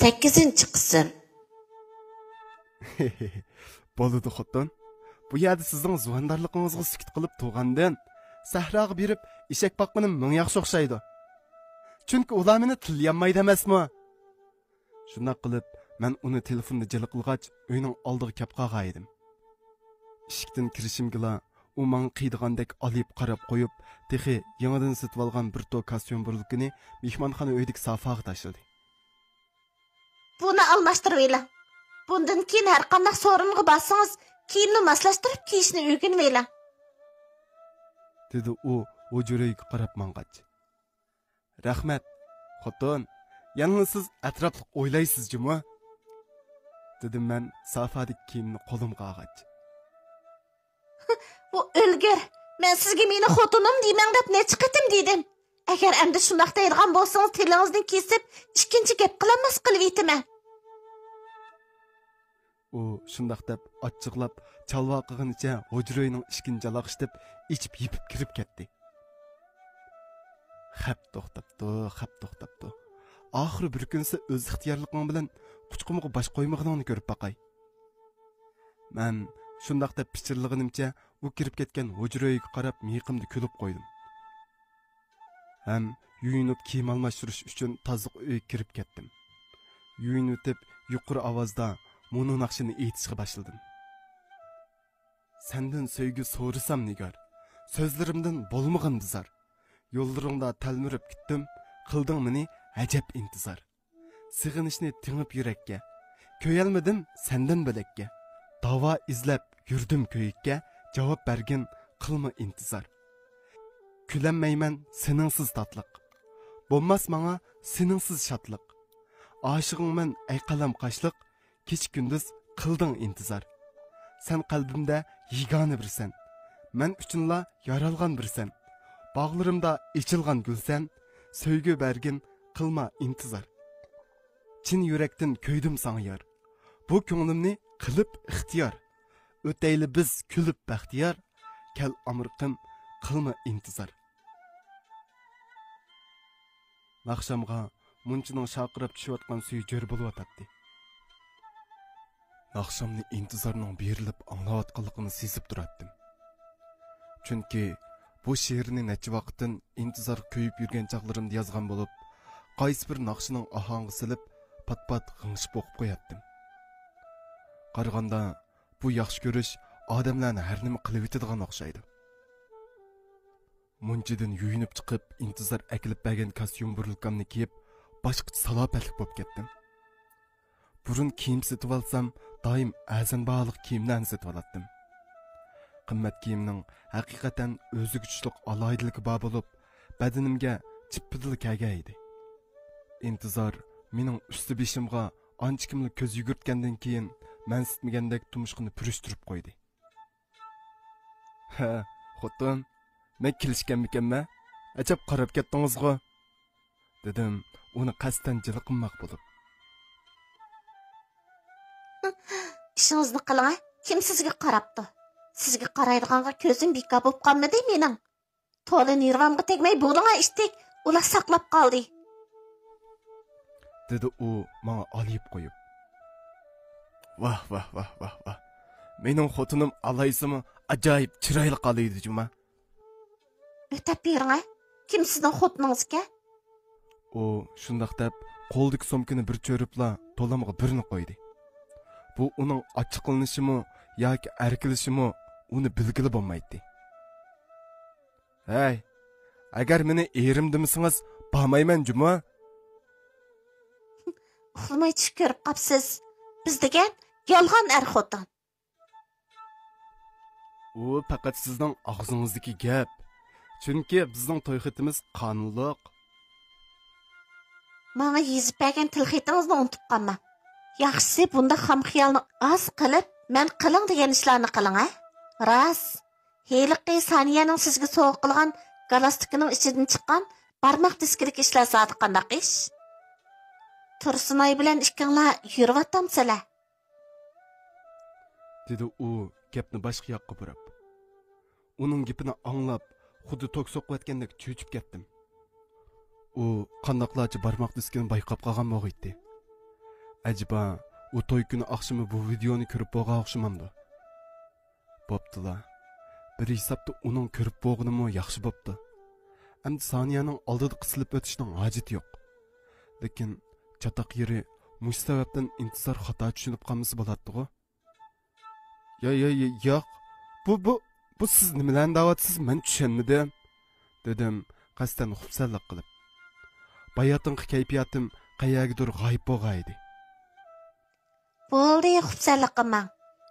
8-ci qism. Boludu xotin. Bu yerda sizning zuvandarligingizga sukut qilib turgandan sahroga berib eshak boqqanim ming yaxshi o'xshaydi. Chunki ular meni tillayolmaydi emasmi? Shunday qilib, men uni telefonda jil qilgach, uyning oldiga kelib qolgan edim. Eshikdan kirishimgila u menga qiydigandek olib qarab qo'yib, texi yangidan sotib olgan bir to kostyum burlukini mehmonxona uydagi sofaga tashladi. Buni almashtirib eling. Bundan keyin har qanday so'ringa bassangiz, kiyimni moslashtirib kiyishni o'rganib eling. Dedi u o'juraga qarab mang'ach. Rahmat, xotin. Yalnız siz atrofli o'ylaysizmi? Dedim men sofadagi kiyimni qo'limga olgach. Bu o'lgir. Men sizga meni xotinim deyman deb necha qatim dedim. Agar endi shunday deydigan bo'lsangiz, tilingizni kesib, ikkinchi gap qilamas qilib aytaman. U shunday deb ochiqlab, chalva qilganicha hujraning ikkinchi jalaqishib, ichib yipib kirib ketdi. Xap to'xtabdi. Oxiri bir kunsi o'z ixtiyorligim bilan quchqimga bosh qo'ymag'inini ko'rib baqay. Men shunday deb pichirlig'inimcha u kirib ketgan hujraga qarab miqimni kulib qo'ydim. Ham yuyinib kiyim almashtirish uchun toziq uyga kirib ketdim. Yuyinib yuqori ovozda Munu naqshini aytishga başladım. Senden sevgi so'rasam Nigar, so'zlarimdan bo'lmagan dizar. Yo'llaringda talmirib gittim, qilding meni ajab intizor. Sig'inishni tingib yurakka, ko'yalmadim sendan bilakka. Davo izlab yurdim ko'yikka, javob bergin qilma intizor. Kulanmayman seningsiz tatliq. Bo'lmas menga seningsiz shodliq. Aşığımman ay qalam qaşliq. Keç gündüz qıldın intizar. Sen qalbimda yegane birsen. Men üçünla yaralgan birsen. Bağlarımda içilgan gülsen. Söygü bergin qılma intizar. Çin yürekten köydüm sana yar. Bu ko'nglimni qilib ixtiyor. O'tayli biz kulib baxtiyor. Kel amırqim qilma intizar. Akşamga munchining shaqirab tushayotgan suyi jo'r bo'lib o'tadi. Akşamni intizorning berilib anglayotganligini sezib turatdim. Chunki bu she'rni necha vaqtdan intizor ko'yib yurgan chaqlarimda yozgan bo'lib, qaysi bir naqshining ohangi silib, pat-pat g'ingshib o'qib qo'yatdim. Qaraganda bu yaxshi ko'rish odamlarni har nima qilib yetadigan o'xshaydi. Munchidan yuyinib chiqib, intizor akilib bergan kostyum burilkamni kiyib, boshqa salopatlik bo'lib ketdim. Burun kiyim setib olsam, doim azan bağlıq kiyimlarni setib olatdim. Qimmat kiyimning haqiqatan o'zi kuchliq aloydiligi bor bo'lib, badanimga chippidil kelgan edi. Intizor mening usti beshimga ancha kimli ko'z yugurtgandan keyin men sitmagandek tumshqini purishtirib qo'ydi. Ha, xotin, men kelishganmikanmi? Ajab qarab ketdingizmi? Dedim, uni qasddan jilqinmoq bo'lib. İşingizni qiling, kim sizga qarabdi? Sizga qaraydiganga ko'zim beka bo'lib qolmadi mening. To'la nirvamga tegmay bo'ling'a ishtik, ular saqlab qoldi. Dedi u menga olib qo'yib. Vah. Mening xotinim alaysimi ajoyib chiroyli qoldi juma. O'tab bering'a, kim sizning xotiningiz-ka? U shundoq deb qo'ldagi sumkani bir cho'ribla to'lamiga birini qo'ydi. Bu uning ochiqlanishimi yoki erkilishimi uni bilgili bo'lmaydi. Hey, agar meni erim demisingiz, bormayman juma. Uxlamay tush ko'rib qopsiz. Biz degan yolg'on xotin. U faqat sizning og'zingizdagi gap. Chunki bizning to'y xitimiz qonunliq. Menga yezib bergan til xitingizni unutib qolma. Yaxshisi bunda xam xiyolni oz qilib, men qiling degan ishlarni qiling, ha? Ras. Heliqi Saniyaning sizga sovg'a qilgan galastikining ichidan chiqqan barmoq diskilik ishlar zoti qandaq ish? Tursunoy bilan ikkinglar yurib-o'tamsizlar. Dedi u gapni boshqa yoqqa burab. Uning gapini anglab, xuddi tok so'qayotgandek cho'chib ketdim. U qandoqlarcha barmoq diskini bayqab qolgan bo'g'iydi. Acaba u to'y kuni oqshimi bu videoni ko'rib bo'lgan o'xshamamdi. Bo'ptila. Bir hisobda uning ko'rib bo'lganimi yaxshi bo'pti. Endi Soniyaning oldida qisilib o'tishning hojati yo'q. Lekin chatoq yeri mush sababdan intizor xato tushunib qolmasa bo'ladi-ku. Yo'q. Bu siz nimalarni da'vatsiz men tushunmadim, dedim qasdan xufsallik qilib. Bayotinqi kayfiyatim qayergadir g'oyib bo'lgan edi. Bo'ldi, xufsallik qilmang.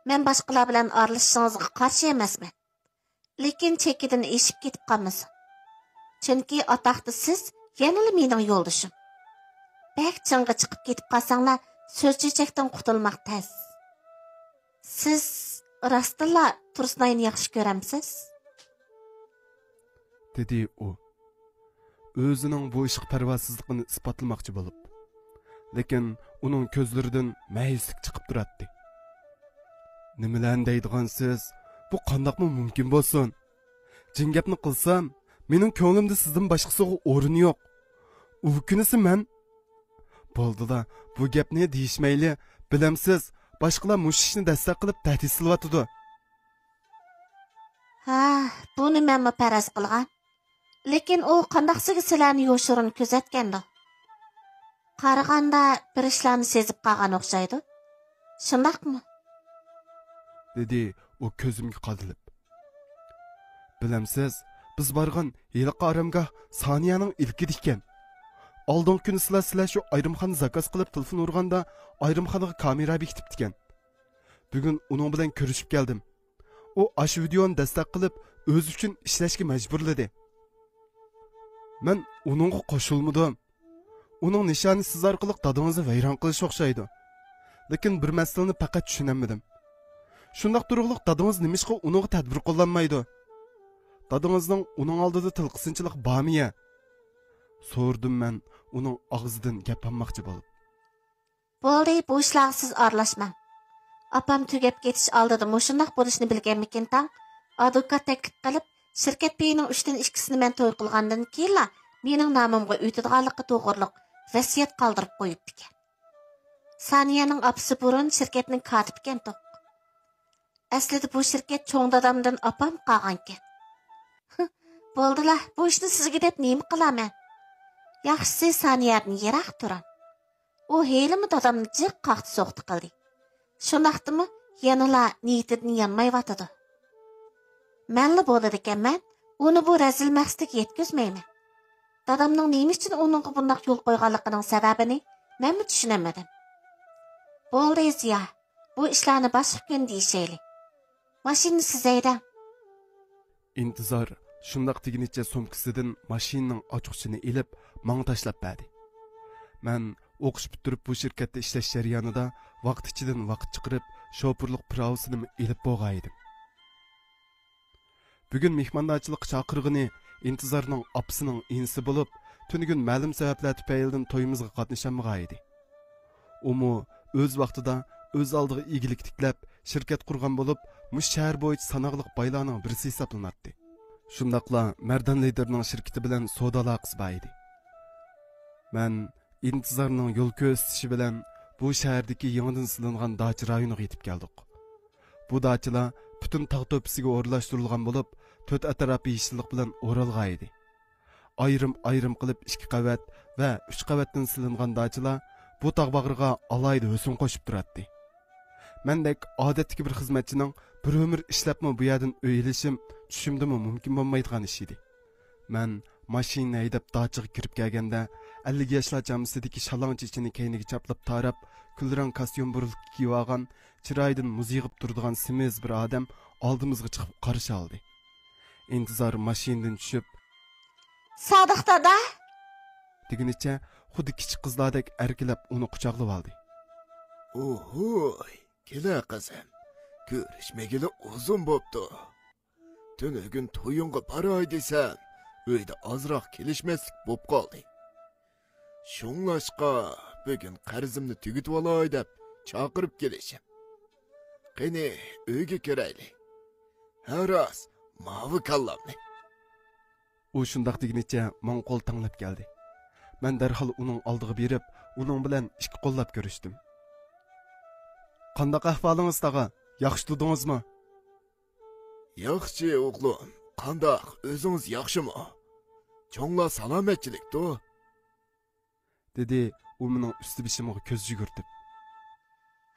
Men boshqalar bilan aralashishingizga qarshi emasman. Lekin chekidan eshib ketib qolmasin. Chunki ataqda siz yanada mening yo'ldishim. Bak changga chiqib ketib qolsanglar, so'z chechakdan qutulmoq tez. Siz rostilla Tursunayni yaxshi ko'ramsiz? Dedi u. O'zining bu ishq parvosizligini isbotlamoqchi bo'lib. Lekin uning ko'zlaridan mayuslik chiqib turadi. Nimalarni deydigansiz? Bu qandoqmi mumkin bo'lsin? Jin gapni qilsam, mening ko'nglimda sizdan boshqasiga o'rin yo'q. U kunisi men bo'ldida bu gapni deyishmayli, bilamsiz, boshqalar mush ishni dastlab qilib tahdid qilyotdi. Ha, buni menmi faraz qilgan? Lekin u qandoqsiga sizlarni yoshirin kuzatgandi. Qaraganda bir ishlarni sezib qolgan o'xshaydi. Shundaqmi? Dedi u ko'zimga qadilib. Bilamsiz, biz borgan yiliqi aramgoh Soniyaning ilki ekan. Oldin kuni sizlar shu ayrimxona zakaz qilib telefon urganda ayrimxonaga kamera bekitib ekan. Bugun uning bilan ko'rishib keldim. U ash videoni dastlab qilib o'z uchun ishlashga majburladi. Men uningga qo'shilmadim. Uning nishoni siz orqali dadingizni vayron qilish o'xshaydi. Lekin bir masalani faqat tushunamadim. Shundoq turug'liq dadingiz nimishqa uningga tadbir qo'llanmaydi? Dadingizning uning oldida tilqisinchilik bormi-ya? So'rdim men uning og'zidan gap olmoqchi bo'lib. Bo'ldi, bu ishlarga siz aralashmang. Apam tugab ketish oldida mushundoq bo'lishini bilganmikin tang, advokat taklif qilib, shirkat beyining 3dan 2sini men to'y qilgandan keyin mening nomimga o'tadiganligi to'g'riliq vasiyat qoldirib qo'yibdi ekan. Saniyaning apasi burun shirkatning katibi ekan to'q. Aslida bu shirkat cho'ng dadamdan apam qolgan ekan. Bo'ldilar, bu ishni sizga deb nima qilaman? Yaxshisi Saniyadan yiroq turing. U helimi dadamni jiq qaqti so'qti qildi. Shundaqdimi, yanala niyatidan yanmayotdi. Menli bo'ladi ekanman, uni bu razil maqsadga yetkazmayman. Dadamning nima uchun uningga bunday yo'l qo'yganligining sababini men tushunamadim. Bo'ldi, Ziya. Bu ishlarni boshqa kun deyishaylik. Mashinani siz haydang. İntizor shundoq teginicha sumkasidan mashinaning ochiqchini ilib, menga tashlab berdi. Men o'qish bitirib bu shirkatda ishlash jarayonida vaqt ichidan vaqt chiqarib, shofirlik pravosini ilib bo'lgan edim. Bugun mehmondorchilik chaqirg'ini intizorning opasining inisi bo'lib, tunugun ma'lum sabablar tufaylidan to'yimizga qatnashamgan edi. Umu o'z vaqtida o'z oldiga egilik tiklab, shirkat qurgan bo'lib, mush shahar bo'yicha sanoqliq boylarning birisi hisoblanadi. Shundaqla Mardan liderning shirkati bilan savdo aloqasi bor edi. Men intizorning yo'l ko'rsatishi bilan bu shahardagi yangidan silingan dacha rayoniga yetib keldik. Bu dachalar butun tog' to'pisiga o'rlashtirilgan bo'lib, 4 atrofi yeşillik bilan o'ralgan edi. Ayrim qilib 2 qavat va 3 qavatdan silingan dachalar bu tog' bag'riga alayda husn qo'shib turadi. Mendek odatdagi bir xizmatchining bir umr ishlabmi bu yerdan o'ylashim tushimdimi mumkin bo'lmaydigan ish edi. Men mashina haydab dachaga kirib kelganda 50 yoshlar jamisidagi shalong chechini keyniga chaplab tarab, kulrang kostyum burilib kiyib olgan, chiroydan muzig'ib turadigan semiz bir odam oldimizga chiqib qarshi oldi. İntizor mashinadan tushib, "Sodiq dada" degunicha xuddi kichik qizlardek erkilab uni quchoqlab oldi. Ohoy, kela qizim. Ko'rishmagili uzun bo'pti. Tunugun to'yinga baray desam, uyda ozroq kelishmaslik bo'p qoldi. Shunglashqa bugun qarzimni tugitib olay deb chaqirib kelishim. Qani uyga kiraylik. Haras, mavi kallamni. U shundoq degunicha men qo'l tanglab keldi. Men darhol uning oldiga berib, uning bilan ikki qo'llab ko'rishdim. Qandaq ahvolingіз, tag'a? Yaxshi tudingizmi? Yaxshi o'g'lim, qandaq, o'zingiz yaxshimi? Cho'nglar salomatchilikda. Dedi u mening usti-bishimga ko'z yugurtib.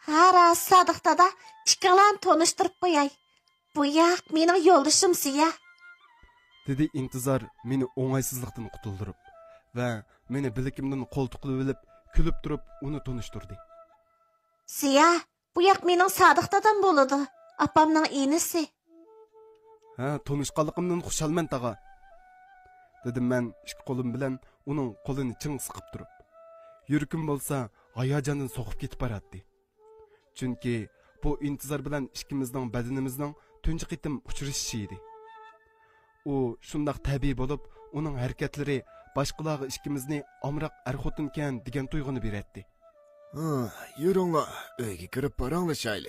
Ha, rost Sodiq dada, ikkilan tanishtirib qo'yay. Bu yoq mening yo'ldoshim Siya. Dedi intizor meni o'ng'aysizlikdan qutuldirib va meni bilikimdan qo'ltiqlab olib, kulib turib uni tanishtirdi. Siya, bu yoq mening Sodiq dadam bo'ladi. Apamning inisi. Ha, tanishqanligimdan xushalman, tag'a. Dedim men ikki qo'lim bilan uning qo'lini ching siqib turib. Yurkim bo'lsa hayajondan so'qib ketib boradi. Chunki bu intizor bilan ikkimizning badanimizning tunji qitim uchrashishi edi. U shundoq tabiiy bo'lib, uning harakatlari boshqalarga ikkimizni omroq er-xotinkan degan tuyg'uni beradi. Yuringlar, uyga kirib boranglar.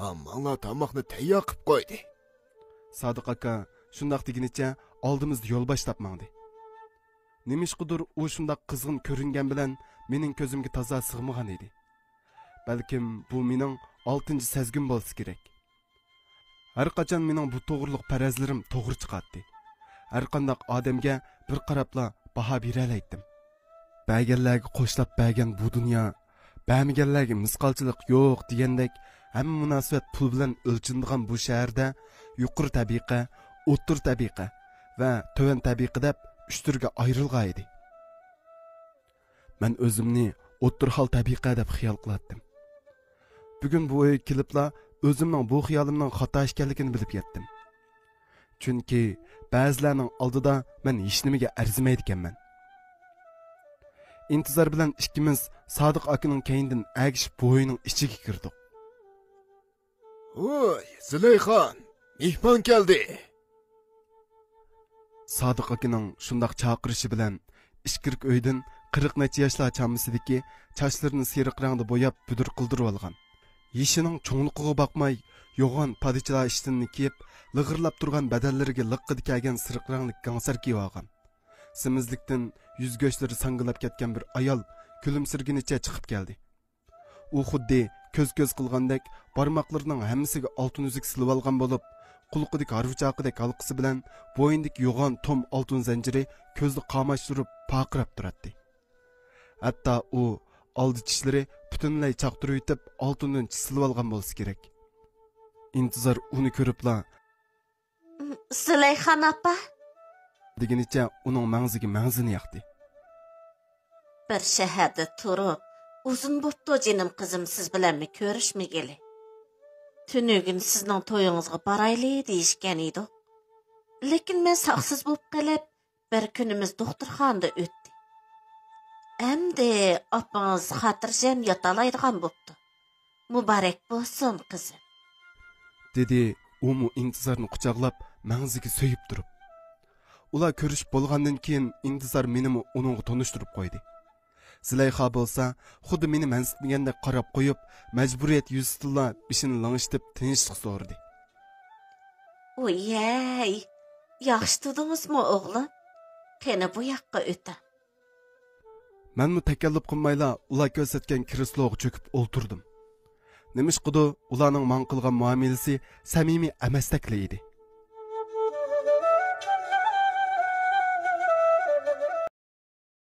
Ammolar tomoqni tayyor qilib qo'ydi. Sodiq aka shundoq deginicha oldimizda yo'l boshlab mangdi. Nimishqidir u shundoq qizg'in ko'ringan bilan mening ko'zimga toza sig'magan edi. Balkim bu mening 6-chi sezgim bo'lsa kerak. Har qachon mening bu to'g'riliq farazlarim to'g'ri chiqadi. Har qanday odamga bir qarabla baho bera oldim. Ba'ganlarga qo'shlab bergan bu dunyo, ba'maganlarga misqolchilik yo'q degandek hamma munosabat pul bilan o'lchinadigan bu shaharda yuqori tabiqa, o'rta tabiqa va to'van tabiqa deb 3 turga ayrilgan edi. Men o'zimni o'rta hol tabiqa deb xiyol qilardim. Bugun bu o'yga kelibla o'zimning bu xiyolimning xato ekanligini bilib yetdim. Chunki ba'zilarning oldida men hech nimaga arzimaydi ekanman. İntizor bilan ikkimiz Sodiq akaning keyindan agishib bo'yining ichiga kirdik. Oy, Zulayxon, mehmon keldi. Sodiq akaning shundoq chaqirishi bilan ishkirik uydan 40 necha yoshlar chammisidagi sochlarini seriq rangda bo'yab budur qildirib olgan. Yeshining cho'nliqiga boqmay, yo'g'on padichilar ishtinni kiyib, lig'irlab turgan badallariga liqqida kelgan siriq rangli gangsar kiyib olgan. Simizlikdan yuz go'shlari sangilab ketgan bir ayol kulimsirginicha chiqib keldi. U xuddi ko'z qilgandek barmoqlarining hammasiga oltin uzuk silib olgan bo'lib, qulqidagi harvuchaqidek halqasi bilan bo'yindagi yo'g'on tom oltin zanjiri ko'zni qamashtirib paqirab turadi. Hatto u oldi tishlari butunlay chaqtirib yutib oltindan silib olgan bo'lsa kerak. İntizor uni ko'ribla Zulayxon opa deginicha uning mangziga mangzini yoqdi. bir shaharda turib, uzun bo'pti jinim qizim siz bilanmi ko'rishmagili. Tunugin sizning to'yingizga borayli deyishgan edi. Lekin men sog'siz bo'lib qolib, bir kunimiz doktorxonada o'tdi. Endi opangiz xotirjam yotalaydigan bo'pti. Muborak bo'lsin qizim. Dedi u intizorni quchoqlab mangziga so'yib turib. Ular ko'rishib bo'lgandan keyin intizor meni uningga tanishtirib qo'ydi. Zulayxa bo'lsa, xuddi meni mansitmagandek qarab qo'yib, majburiyat yuzida bishini lang'ishtib tinchlik so'radi. Oyey, yaxshi tudingizmi o'g'lim? Qani bu yoqqa o'ta. Menmi takallub qilmayla ular ko'rsatgan kresloga cho'kib o'ltirdim. Nimishqidu ularning men qilgan muomalasi samimiy emasdek edi.